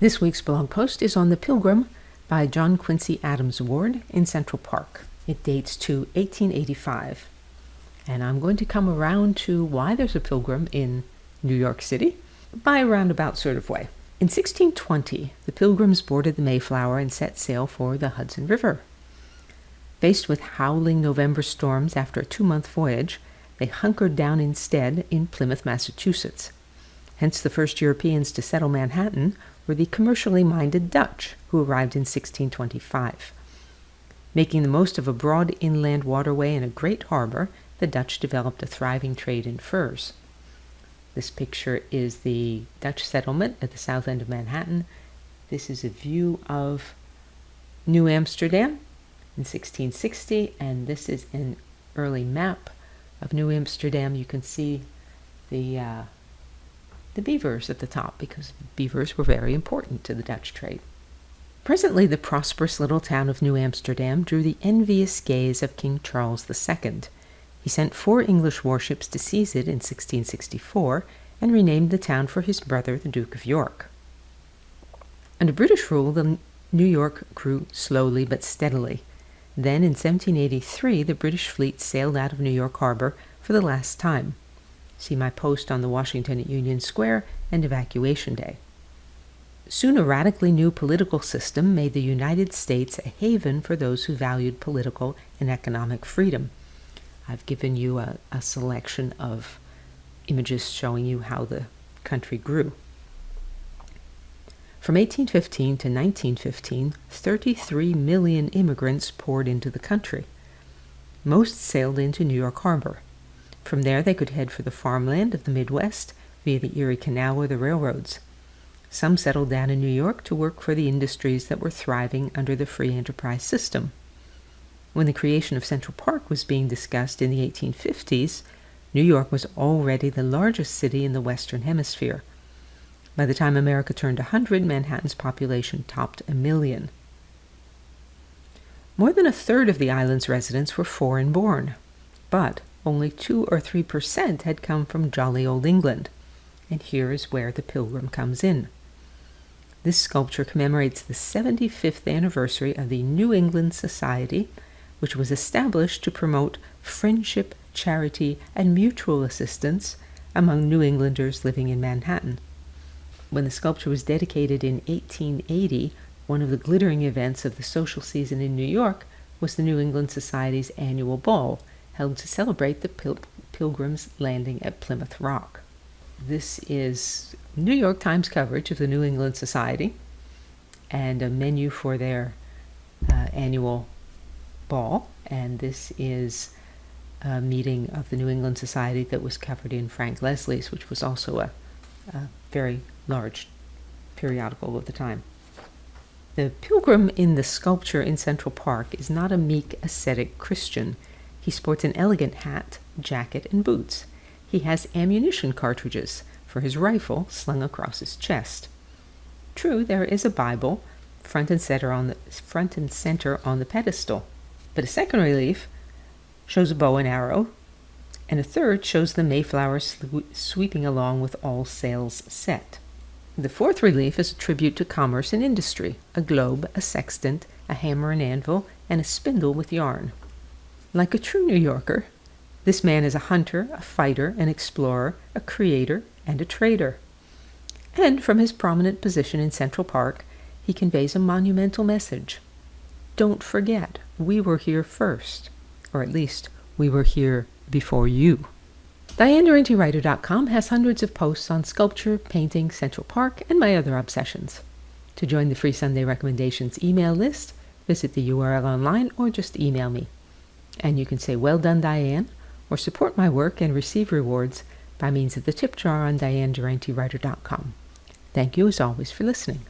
This week's blog post is on the Pilgrim by John Quincy Adams Ward in Central Park. It dates to 1885. And I'm going to come around to why there's a pilgrim in New York City by a roundabout sort of way. In 1620, the Pilgrims boarded the Mayflower and set sail for the Hudson River. Faced with howling November storms after a 2-month voyage, they hunkered down instead in Plymouth, Massachusetts. Hence the first Europeans to settle Manhattan were the commercially minded Dutch, who arrived in 1625. Making the most of a broad inland waterway and a great harbor, the Dutch developed a thriving trade in furs. This picture is the Dutch settlement at the south end of Manhattan. This is a view of New Amsterdam in 1660, and this is an early map of New Amsterdam. You can see the beavers at the top, because beavers were very important to the Dutch trade. Presently, the prosperous little town of New Amsterdam drew the envious gaze of King Charles II. He sent 4 English warships to seize it in 1664 and renamed the town for his brother, the Duke of York. Under British rule, the New York grew slowly but steadily. Then, in 1783, the British fleet sailed out of New York Harbor for the last time. See my post on the Washington at Union Square and Evacuation Day. Soon a radically new political system made the United States a haven for those who valued political and economic freedom. I've given you a selection of images showing you how the country grew. From 1815 to 1915, 33 million immigrants poured into the country. Most sailed into New York Harbor. From there they could head for the farmland of the Midwest via the Erie Canal or the railroads. Some settled down in New York to work for the industries that were thriving under the free enterprise system. When the creation of Central Park was being discussed in the 1850s, New York was already the largest city in the Western Hemisphere. By the time America turned 100, Manhattan's population topped 1 million. More than a third of the island's residents were foreign-born, but only 2 or 3% had come from jolly old England. And here is where the Pilgrim comes in. This sculpture commemorates the 75th anniversary of the New England Society, which was established to promote friendship, charity, and mutual assistance among New Englanders living in Manhattan. When the sculpture was dedicated in 1880, one of the glittering events of the social season in New York was the New England Society's annual ball, held to celebrate the Pilgrims' landing at Plymouth Rock. This is New York Times coverage of the New England Society and a menu for their annual ball. And this is a meeting of the New England Society that was covered in Frank Leslie's, which was also a very large periodical of the time. The Pilgrim in the sculpture in Central Park is not a meek, ascetic Christian. He sports an elegant hat, jacket, and boots. He has ammunition cartridges for his rifle slung across his chest. True, there is a Bible front and center on the pedestal, but a second relief shows a bow and arrow, and a third shows the Mayflower sweeping along with all sails set. The fourth relief is a tribute to commerce and industry: a globe, a sextant, a hammer and anvil, and a spindle with yarn. Like a true New Yorker, this man is a hunter, a fighter, an explorer, a creator, and a trader. And from his prominent position in Central Park, he conveys a monumental message. Don't forget, we were here first, or at least we were here before you. DianeDuranteyWriter.com has hundreds of posts on sculpture, painting, Central Park, and my other obsessions. To join the free Sunday recommendations email list, visit the URL online or just email me. And you can say, "Well done, Diane," or support my work and receive rewards by means of the tip jar on DianeDuranteyWriter.com. Thank you as always for listening.